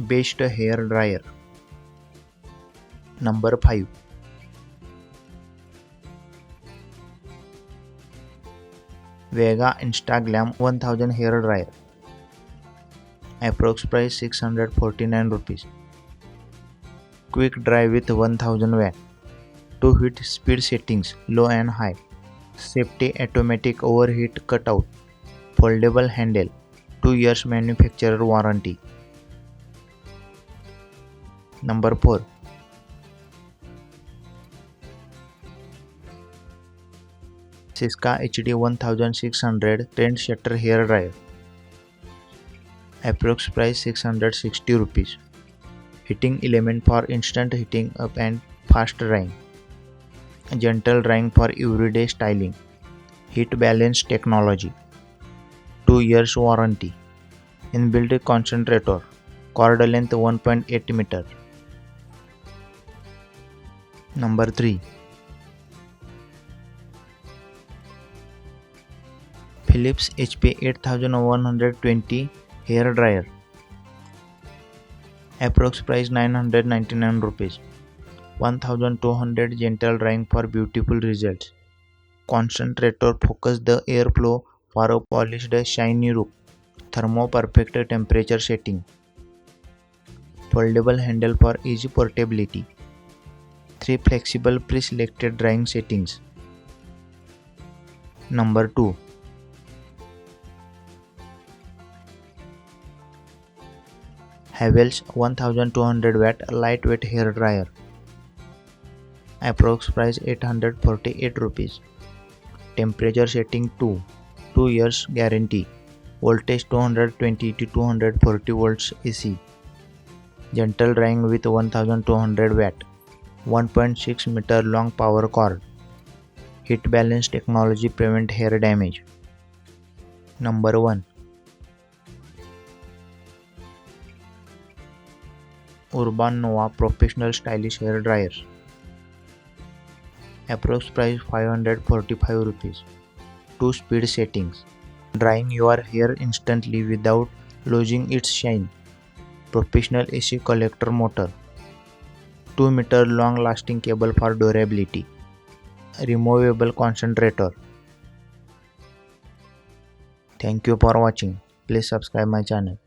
Best hair dryer. Number 5. VEGA Instaglam 1000 hair dryer. Approx price 649 rupees. Quick dry with 1000 watt. 2 heat speed settings low and high. Safety automatic overheat cutout. Foldable handle. 2 years manufacturer warranty. Number 4. Syska HD 1600 trend setter hair dryer. Approx price 660 rupees. Heating element for instant heating up and fast drying. Gentle drying for everyday styling. Heat balance technology. 2 years warranty. Inbuilt concentrator. Cord length 1.8 meter. Number 3. Philips HP 8120 hair dryer. Approx price 999 rupees. 1200 gentle drying for beautiful results. Concentrator focus the airflow for a polished shiny look. Thermo perfect temperature setting. Foldable handle for easy portability. 3 flexible pre-selected drying settings. Number 2. Havells 1200 watt lightweight hair dryer. Approx price 848 rupees. Temperature setting 2. 2 years guarantee. Voltage 220 to 240 volts AC. Gentle drying with 1200 watt. 1.6 meter long power cord. Heat balance technology prevent hair damage. Number 1. Urban Nova Professional Stylish Hair Dryer. Approx price 545 rupees. 2 speed settings. Drying your hair instantly without losing its shine. Professional AC collector motor. 2 meter long lasting cable for durability. Removable concentrator. Thank you for watching. Please subscribe my channel.